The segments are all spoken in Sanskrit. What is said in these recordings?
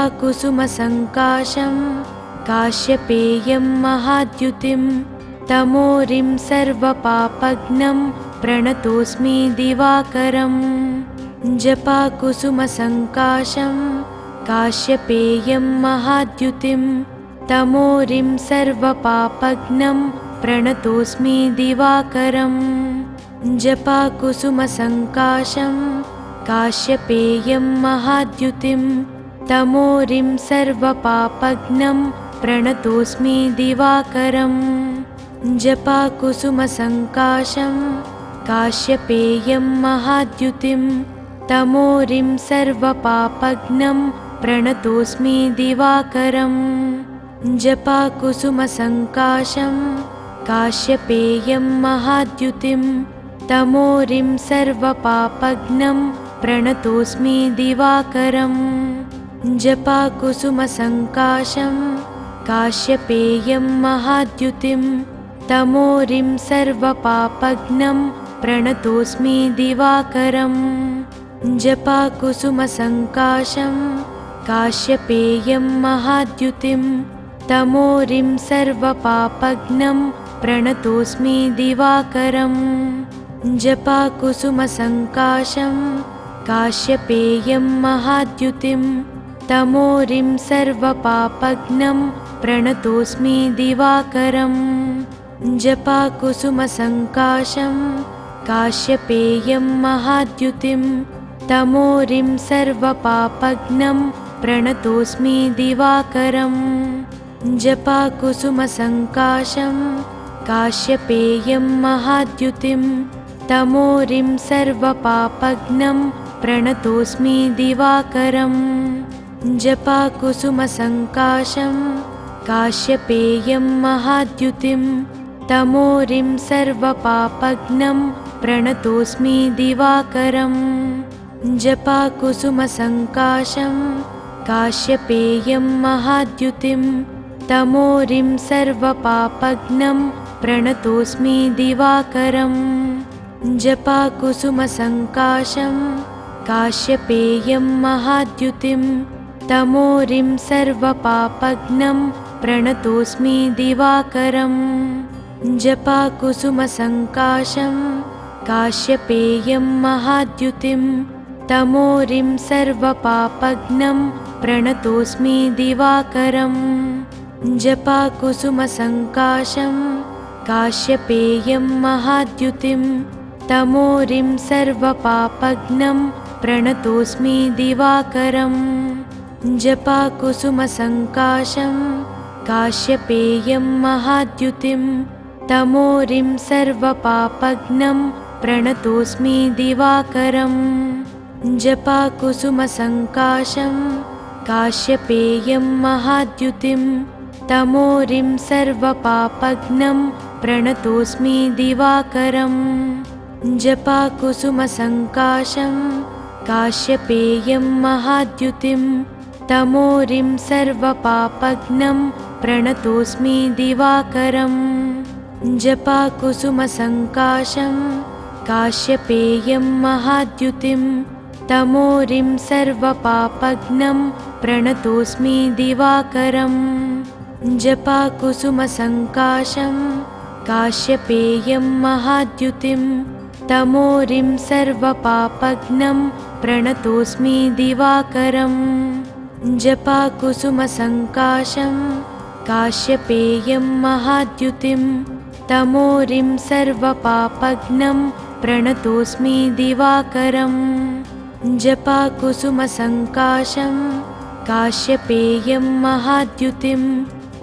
जपाकुसुमसङ्काशं काश्यपेयं महाद्युतिं तमोरिं सर्वपापघ्नं प्रणतोऽस्मि दिवाकरम् जपाकुसुमसङ्काशं काश्यपेयं महाद्युतिं तमोरिं सर्वपापघ्नं प्रणतोऽस्मि दिवाकरम् जपाकुसुमसङ्काशं काश्यपेयं महाद्युतिं तमोरिं सर्वपापघ्नं प्रणतोऽस्मि दिवाकरम् जपाकुसुमसङ्काशं काश्यपेयं महाद्युतिं तमोरिं सर्वपापघ्नं प्रणतोऽस्मि दिवाकरम् जपाकुसुमसङ्काशं काश्यपेयं महाद्युतिं तमोरिं सर्वपापघ्नं प्रणतोऽस्मि दिवाकरम् जपाकुसुमसङ्काशं काश्यपेयं महाद्युतिं तमोरिं सर्वपापघ्नं प्रणतोऽस्मि दिवाकरम् जपाकुसुमसङ्काशं काश्यपेयं महाद्युतिं तमोरिं सर्वपापघ्नं प्रणतोऽस्मि दिवाकरम् जपाकुसुमसङ्काशं काश्यपेयं महाद्युतिं तमोरिं सर्वपापघ्नं प्रणतोऽस्मि दिवाकरम् जपाकुसुमसङ्काशं काश्यपेयं महाद्युतिं तमोरिं सर्वपापघ्नं प्रणतोऽस्मि दिवाकरम् जपाकुसुमसङ्काशं काश्यपेयं महाद्युतिं तमोरिं सर्वपापघ्नं प्रणतोऽस्मि दिवाकरम् जपाकुसुमसङ्काशं काश्यपेयं महाद्युतिं तमोरिं सर्वपापघ्नं प्रणतोऽस्मि दिवाकरम् जपाकुसुमसङ्काशं काश्यपेयं महाद्युतिं तमोरिं सर्वपापघ्नं प्रणतोऽस्मि दिवाकरम् जपाकुसुमसङ्काशं काश्यपेयं महाद्युतिं तमोरिं सर्वपापघ्नं प्रणतोऽस्मि दिवाकरम् जपाकुसुमसङ्काशं काश्यपेयं महाद्युतिं तमोरिं सर्वपापघ्नं प्रणतोऽस्मि दिवाकरम् जपाकुसुमसङ्काशं काश्यपेयं महाद्युतिं तमोरिं सर्वपापघ्नं प्रणतोऽस्मि दिवाकरम् जपाकुसुमसङ्काशं काश्यपेयं महाद्युतिं तमोरिं सर्वपापघ्नं प्रणतोऽस्मि दिवाकरम् जपाकुसुमसङ्काशं काश्यपेयं महाद्युतिं तमोरिं सर्वपापघ्नं प्रणतोऽस्मि दिवाकरम् जपाकुसुमसङ्काशं काश्यपेयं महाद्युतिं तमोरिं सर्वपापघ्नं प्रणतोऽस्मि दिवाकरम् जपाकुसुमसङ्काशं काश्यपेयं महाद्युतिं तमोरिं सर्वपापघ्नं प्रणतोऽस्मि दिवाकरम् जपाकुसुमसङ्काशं काश्यपेयं महाद्युतिं तमोरिं सर्वपापघ्नं प्रणतोऽस्मि दिवाकरम् जपाकुसुमसङ्काशं काश्यपेयं महाद्युतिं तमोरिं सर्वपापघ्नं प्रणतोऽस्मि दिवाकरम् जपाकुसुमसङ्काशं काश्यपेयं महाद्युतिं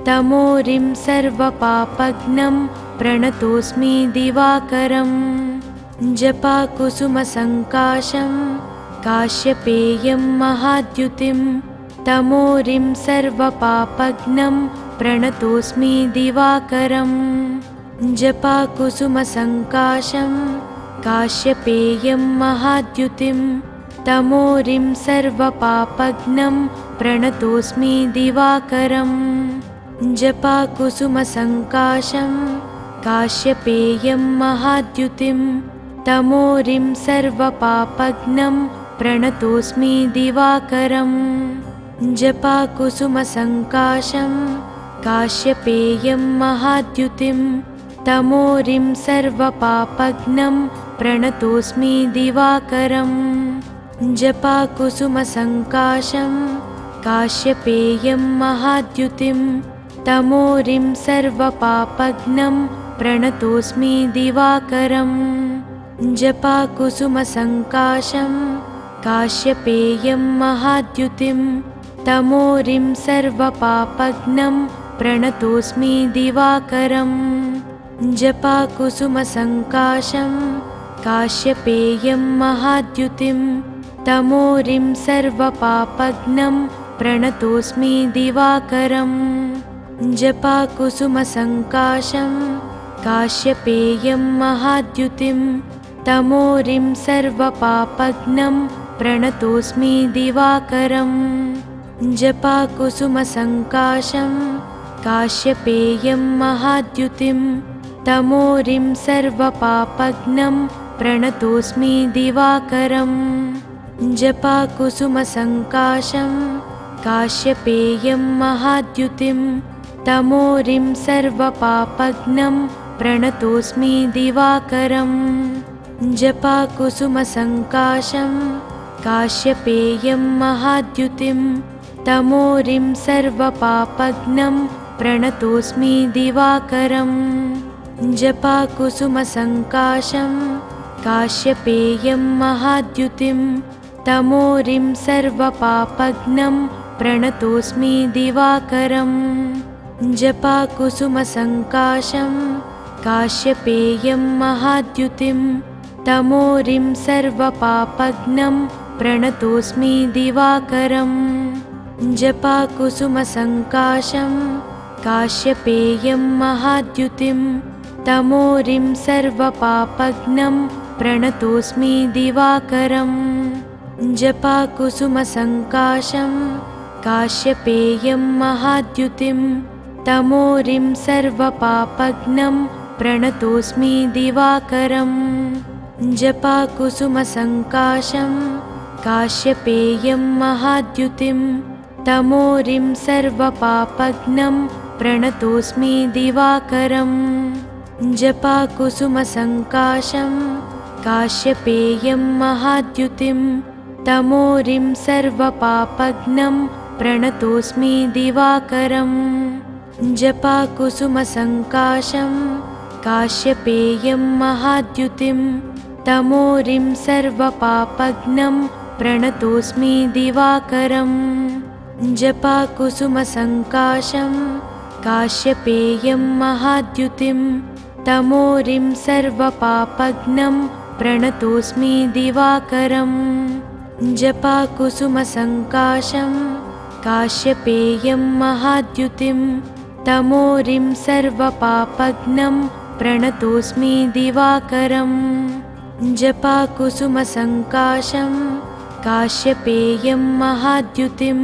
तमोरिं सर्वपापघ्नं प्रणतोऽस्मि दिवाकरम् जपाकुसुमसङ्काशं काश्यपेयं महाद्युतिं तमोरिं सर्वपापघ्नं प्रणतोऽस्मि दिवाकरम् जपाकुसुमसङ्काशं काश्यपेयं महाद्युतिं तमोरिं सर्वपापघ्नं प्रणतोऽस्मि दिवाकरम् जपाकुसुमसङ्काशं काश्यपेयं महाद्युतिं तमोरिं सर्वपापघ्नं प्रणतोऽस्मि दिवाकरम् जपाकुसुमसङ्काशं काश्यपेयं महाद्युतिं तमोरिं सर्वपापघ्नं प्रणतोऽस्मि दिवाकरम् जपाकुसुमसङ्काशं काश्यपेयं महाद्युतिं तमोरिं सर्वपापघ्नं प्रणतोऽस्मि दिवाकरम् जपाकुसुमसङ्काशं काश्यपेयं महाद्युतिं तमोरिं सर्वपापघ्नं प्रणतोऽस्मि दिवाकरम् जपाकुसुमसङ्काशं काश्यपेयं महाद्युतिं तमोरिं सर्वपापघ्नं प्रणतोऽस्मि दिवाकरम् जपाकुसुमसङ्काशं काश्यपेयं महाद्युतिं तमोरिं सर्वपापघ्नं प्रणतोऽस्मि दिवाकरम् जपाकुसुमसङ्काशं काश्यपेयं महाद्युतिं तमोरिं सर्वपापघ्नं प्रणतोऽस्मि दिवाकरम् जपाकुसुमसङ्काशं काश्यपेयं महाद्युतिं तमोरिं सर्वपापघ्नं प्रणतोऽस्मि दिवाकरम् जपाकुसुमसङ्काशं काश्यपेयं महाद्युतिं तमोरिं सर्वपापघ्नं प्रणतोऽस्मि दिवाकरम् जपाकुसुमसङ्काशं काश्यपेयं महाद्युतिं तमोरिं सर्वपापघ्नं प्रणतोऽस्मि दिवाकरम् जपाकुसुमसङ्काशं काश्यपेयं महाद्युतिं तमोरिं सर्वपापघ्नं प्रणतोऽस्मि दिवाकरम् जपाकुसुमसङ्काशं काश्यपेयं महाद्युतिं तमोरिं सर्वपापघ्नं प्रणतोऽस्मि दिवाकरम् जपाकुसुमसङ्काशं काश्यपेयं महाद्युतिं तमोरिं सर्वपापघ्नं प्रणतोऽस्मि दिवाकरम् जपाकुसुमसङ्काशं काश्यपेयं महाद्युतिं तमोरिं सर्वपापघ्नं प्रणतोऽस्मि दिवाकरम् जपाकुसुमसङ्काशं काश्यपेयं महाद्युतिं तमोरिं सर्वपापघ्नं प्रणतोऽस्मि दिवाकरम् जपाकुसुमसङ्काशं काश्यपेयं महाद्युतिं तमोरिं सर्वपापघ्नं प्रणतोऽस्मि दिवाकरम् जपाकुसुमसङ्काशं काश्यपेयं महाद्युतिं तमोरिं सर्वपापघ्नं प्रणतोऽस्मि दिवाकरम् जपाकुसुमसङ्काशं काश्यपेयं महाद्युतिं तमोरिं सर्वपापघ्नं प्रणतोऽस्मि दिवाकरम् जपाकुसुमसङ्काशं काश्यपेयं महाद्युतिं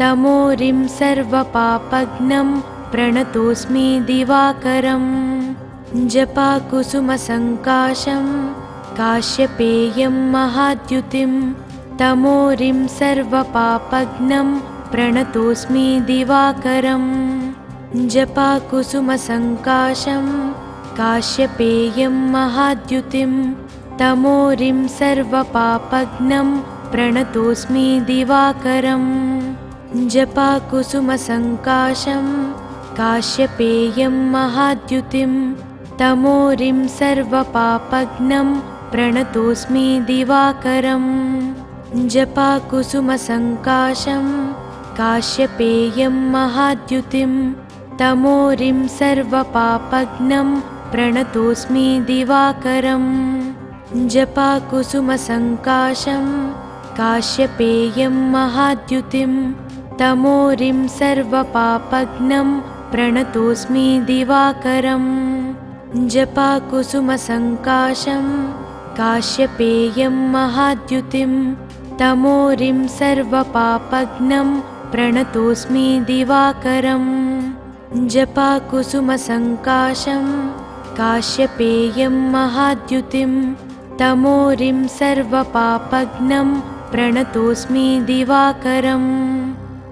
तमोरिं सर्वपापघ्नं प्रणतोऽस्मि दिवाकरम् जपाकुसुमसङ्काशं काश्यपेयं महाद्युतिं तमोरिं सर्वपापघ्नं प्रणतोऽस्मि दिवाकरम् जपाकुसुमसङ्काशं काश्यपेयं महाद्युतिं तमोरिं सर्वपापघ्नं प्रणतोऽस्मि दिवाकरम् जपाकुसुमसङ्काशं काश्यपेयं महाद्युतिं तमोरिं सर्वपापघ्नं प्रणतोऽस्मि दिवाकरम् जपाकुसुमसङ्काशं काश्यपेयं महाद्युतिं तमोरिं सर्वपापघ्नं प्रणतोऽस्मि दिवाकरम् जपाकुसुमसङ्काशं काश्यपेयं महाद्युतिं तमोरिं सर्वपापघ्नं प्रणतोऽस्मि दिवाकरम् जपाकुसुमसङ्काशं काश्यपेयं महाद्युतिं तमोरिं सर्वपापघ्नं प्रणतोऽस्मि दिवाकरम् जपाकुसुमसङ्काशं काश्यपेयं महाद्युतिं तमोरिं सर्वपापघ्नं प्रणतोऽस्मि दिवाकरम्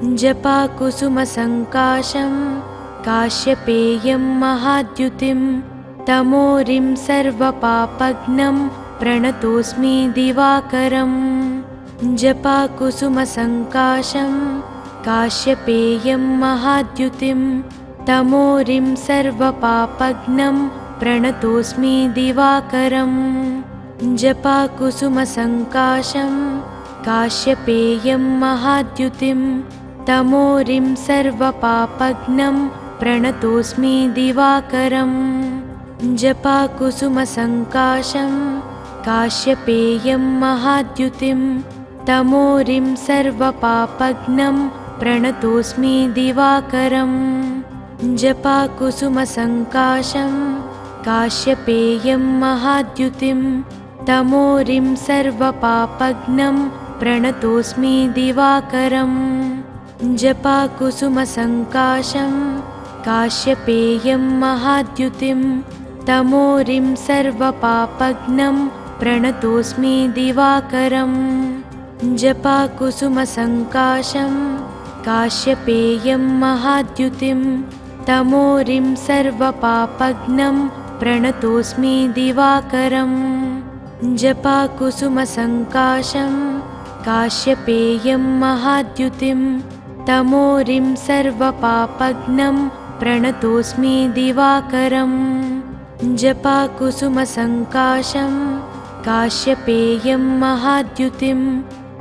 जपाकुसुमसङ्काशं काश्यपेयं महाद्युतिं तमोरिं सर्वपापघ्नं प्रणतोऽस्मि दिवाकरम् जपाकुसुमसङ्काशं काश्यपेयं महाद्युतिं तमोरिं सर्वपापघ्नं प्रणतोऽस्मि दिवाकरम् जपाकुसुमसङ्काशं काश्यपेयं महाद्युतिं तमोरिं सर्वपापघ्नं प्रणतोऽस्मि दिवाकरम् जपाकुसुमसङ्काशं काश्यपेयं महाद्युतिं तमोरिं सर्वपापघ्नं प्रणतोऽस्मि दिवाकरम् जपाकुसुमसङ्काशं काश्यपेयं महाद्युतिं तमोरिं सर्वपापघ्नं प्रणतोऽस्मि दिवाकरम् जपाकुसुमसङ्काशं काश्यपेयं महाद्युतिं तमोरिं सर्वपापघ्नं प्रणतोऽस्मि दिवाकरम् जपाकुसुमसङ्काशं काश्यपेयं महाद्युतिं तमोरिं सर्वपापघ्नं प्रणतोऽस्मि दिवाकरम् जपाकुसुमसङ्काशं काश्यपेयं महाद्युतिं तमोरिं सर्वपापघ्नं प्रणतोऽस्मि दिवाकरम् जपाकुसुमसङ्काशं काश्यपेयं महाद्युतिं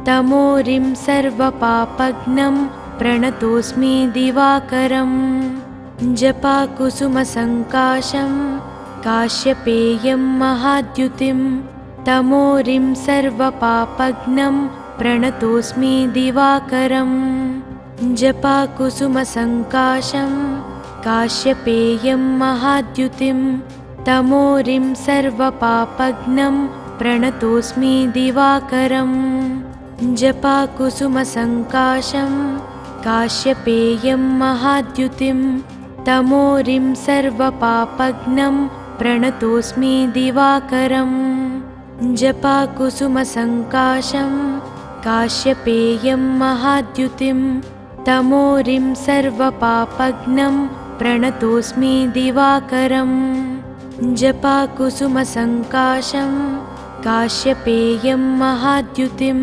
तमोरिं सर्वपापघ्नं प्रणतोऽस्मि दिवाकरम् जपाकुसुमसङ्काशं काश्यपेयं महाद्युतिं तमोरिं सर्वपापघ्नं प्रणतोऽस्मि दिवाकरम् जपाकुसुमसङ्काशं काश्यपेयं महाद्युतिं तमोरिं सर्वपापघ्नं प्रणतोऽस्मि दिवाकरम् जपाकुसुमसङ्काशं काश्यपेयं महाद्युतिं तमोरिं सर्वपापघ्नं प्रणतोऽस्मि दिवाकरम् जपाकुसुमसङ्काशं काश्यपेयं महाद्युतिं तमोरिं सर्वपापघ्नं प्रणतोऽस्मि दिवाकरम् जपाकुसुमसङ्काशं काश्यपेयं महाद्युतिं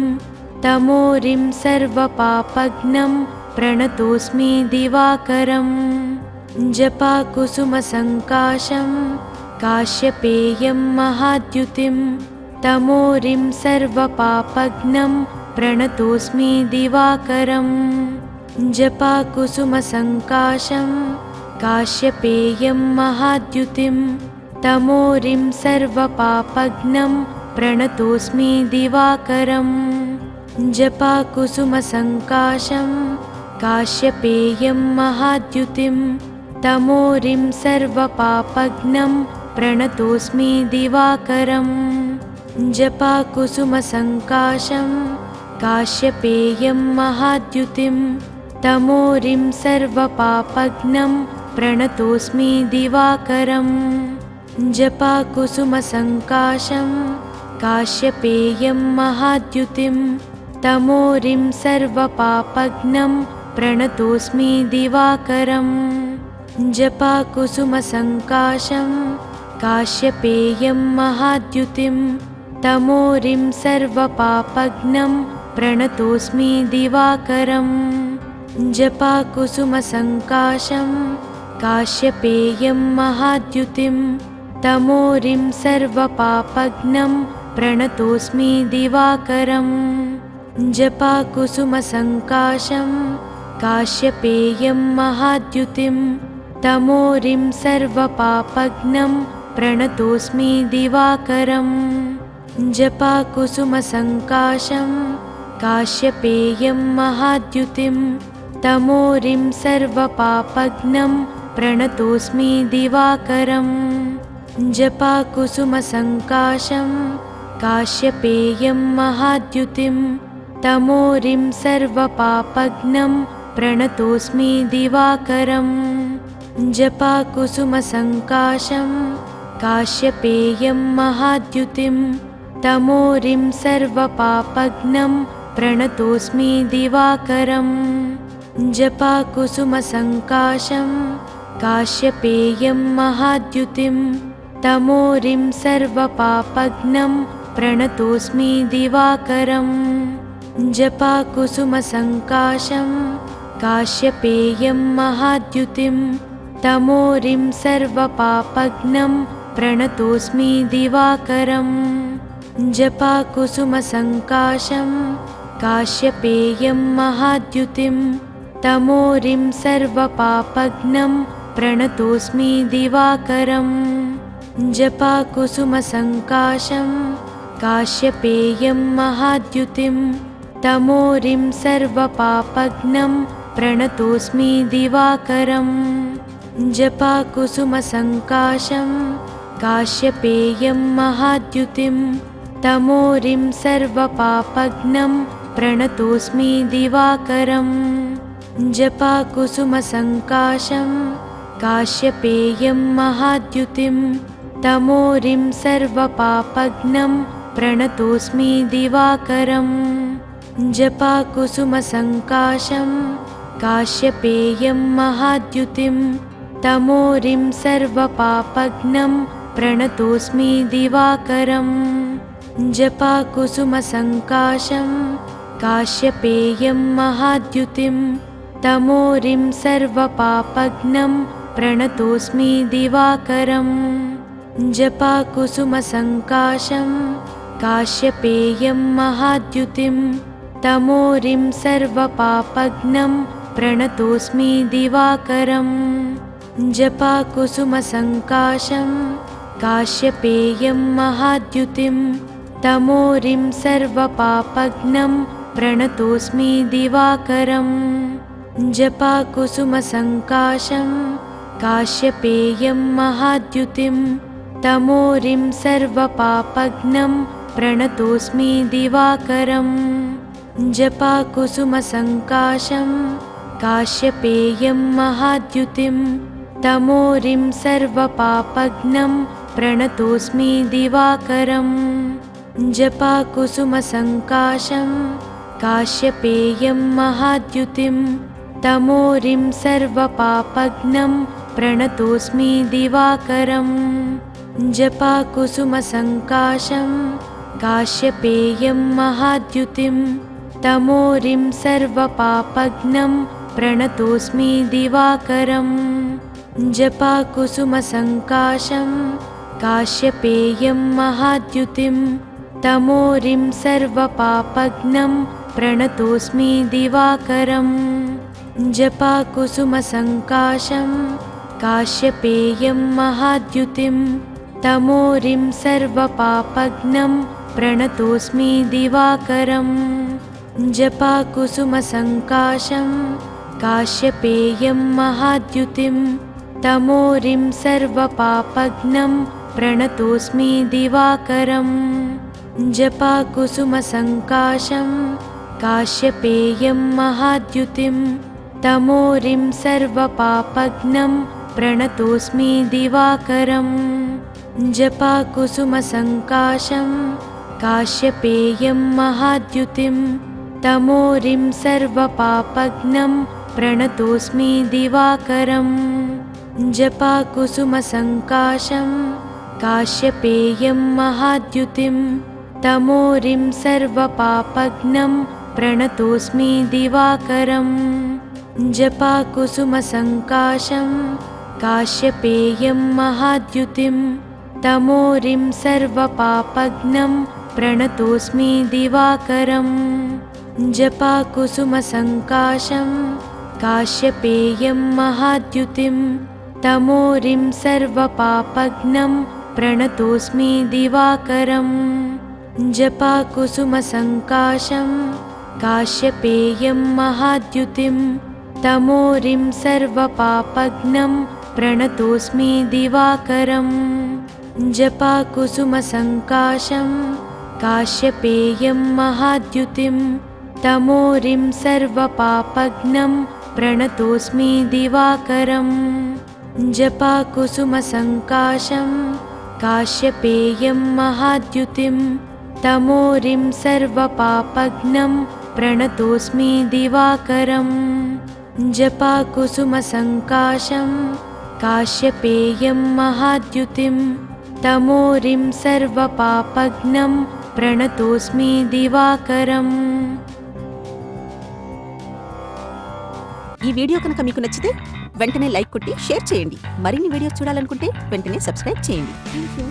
तमोरिं सर्वपापघ्नं प्रणतोऽस्मि दिवाकरम् जपाकुसुमसङ्काशं काश्यपेयं महाद्युतिं तमोरिं सर्वपापघ्नं प्रणतोऽस्मि दिवाकरम् जपाकुसुमसङ्काशं काश्यपेयं महाद्युतिं तमोरिं सर्वपापघ्नं प्रणतोऽस्मि दिवाकरम् जपाकुसुमसङ्काशं काश्यपेयं महाद्युतिं तमोरिं सर्वपापघ्नं प्रणतोऽस्मि दिवाकरम् जपाकुसुमसङ्काशं काश्यपेयं महाद्युतिं तमोरिं सर्वपापघ्नं प्रणतोऽस्मि दिवाकरम् जपाकुसुमसङ्काशं काश्यपेयं महाद्युतिं तमोरिं सर्वपापघ्नं प्रणतोऽस्मि दिवाकरम् जपाकुसुमसङ्काशं काश्यपेयं महाद्युतिं तमोरिं सर्वपापघ्नं प्रणतोऽस्मि दिवाकरम् जपाकुसुमसङ्काशं काश्यपेयं महाद्युतिं तमोरिं सर्वपापघ्नं प्रणतोऽस्मि दिवाकरम् जपाकुसुमसङ्काशं काश्यपेयं महाद्युतिं तमोरिं सर्वपापघ्नं प्रणतोऽस्मि दिवाकरम् जपाकुसुमसङ्काशं काश्यपेयं महाद्युतिं तमोरिं सर्वपापघ्नं प्रणतोऽस्मि दिवाकरम् जपाकुसुमसङ्काशं काश्यपेयं महाद्युतिं तमोरिं सर्वपापघ्नं प्रणतोऽस्मि दिवाकरम् जपाकुसुमसङ्काशं काश्यपेयं महाद्युतिं तमोरिं सर्वपापघ्नं प्रणतोऽस्मि दिवाकरम् जपाकुसुमसङ्काशं काश्यपेयं महाद्युतिं तमोरिं सर्वपापघ्नं प्रणतोऽस्मि दिवाकरम् जपाकुसुमसङ्काशं काश्यपेयं महाद्युतिं तमोरिं सर्वपापघ्नं प्रणतोऽस्मि दिवाकरम् जपाकुसुमसङ्काशं काश्यपेयं महाद्युतिं तमोरिं सर्वपापघ्नं प्रणतोऽस्मि दिवाकरम् जपाकुसुमसङ्काशं काश्यपेयं महाद्युतिं तमोरिं सर्वपापघ्नं प्रणतोऽस्मि दिवाकरम् जपाकुसुमसङ्काशं काश्यपेयं महाद्युतिं तमोरिं सर्वपापघ्नं प्रणतोऽस्मि दिवाकरम् जपाकुसुमसङ्काशं काश्यपेयं महाद्युतिं तमोरिं सर्वपापघ्नं प्रणतोऽस्मि दिवाकरम् जपाकुसुमसङ्काशं काश्यपेयं महाद्युतिं तमोरिं सर्वपापघ्नं प्रणतोऽस्मि दिवाकरम् जपाकुसुमसङ्काशं काश्यपेयं महाद्युतिं तमोरिं सर्वपापघ्नं प्रणतोऽस्मि दिवाकरम् जपाकुसुमसङ्काशं काश्यपेयं महाद्युतिं तमोरिं सर्वपापघ्नं प्रणतोऽस्मि दिवाकरम् जपाकुसुमसङ्काशं काश्यपेयं महाद्युतिं तमोरिं सर्वपापघ्नं प्रणतोऽस्मि दिवाकरम् जपाकुसुमसङ्काशं काश्यपेयं महाद्युतिं तमोरिं सर्वपापघ्नं प्रणतोऽस्मि दिवाकरम् जपाकुसुमसङ्काशं काश्यपेयं महाद्युतिं तमोरिं सर्वपापघ्नं प्रणतोऽस्मि दिवाकरम् जपाकुसुमसङ्काशं काश्यपेयं महाद्युतिं तमोरिं सर्वपापघ्नं प्रणतोऽस्मि दिवाकरम् जपाकुसुमसङ्काशं काश्यपेयं महाद्युतिं तमोरिं सर्वपापघ्नं प्रणतोऽस्मि दिवाकरम् जपाकुसुमसङ्काशं काश्यपेयं महाद्युतिं तमोरिं सर्वपापघ्नं प्रणतोऽस्मि दिवाकरम् जपाकुसुमसङ्काशं काश्यपेयं महाद्युतिं तमोरिं सर्वपापघ्नं प्रणतोऽस्मि दिवाकरम् जपाकुसुमसङ्काशं काश्यपेयं महाद्युतिं तमोरिं सर्वपापघ्नं प्रणतोऽस्मि दिवाकरम् जपाकुसुमसङ्काशं काश्यपेयं महाद्युतिं तमोरिं सर्वपापघ्नं प्रणतोऽस्मि दिवाकरम् जपाकुसुमसङ्काशं काश्यपेयं महाद्युतिं तमोरिं सर्वपापघ्नं प्रणतोऽस्मि दिवाकरम् जपाकुसुमसङ्काशं काश्यपेयं महाद्युतिं तमोरिं सर्वपापघ्नं प्रणतोऽस्मि दिवाकरम् जपाकुसुमसङ्काशं काश्यपेयं महाद्युतिं तमोरिं सर्वपापघ्नं प्रणतोऽस्मि दिवाकरम् जपाकुसुमसङ्काशं काश्यपेयं महाद्युतिं तमोरिं सर्वपापघ्नं प्रणतोऽस्मि दिवाकरम् जपाकुसुमसङ्काशं काश्यपेयं महाद्युतिं तमोरिं सर्वपापघ्नं प्रणतोऽस्मि दिवाकरम् जपाकुसुमसङ्काशं काश्यपेयं महाद्युतिं तमोरिं सर्वपापघ्नं प्रणतोऽस्मि दिवाकरम् जपाकुसुमसङ्काशं काश्यपेयं महाद्युतिं तमोरिं सर्वपापघ्नं प्रणतोऽस्मि दिवाकरम् जपाकुसुमसङ्काशं काश्यपेयं महाद्युतिं तमोरिं सर्वपापघ्नं प्रणतोऽस्मि दिवाकरम्। ఈ వీడియో కనుక మీకు నచ్చితే వెంటనే లైక్ కొట్టి షేర్ చేయండి. మరిన్ని వీడియోస్ చూడాలనుకుంటే వెంటనే సబ్స్క్రైబ్ చేయండి. థాంక్యూ.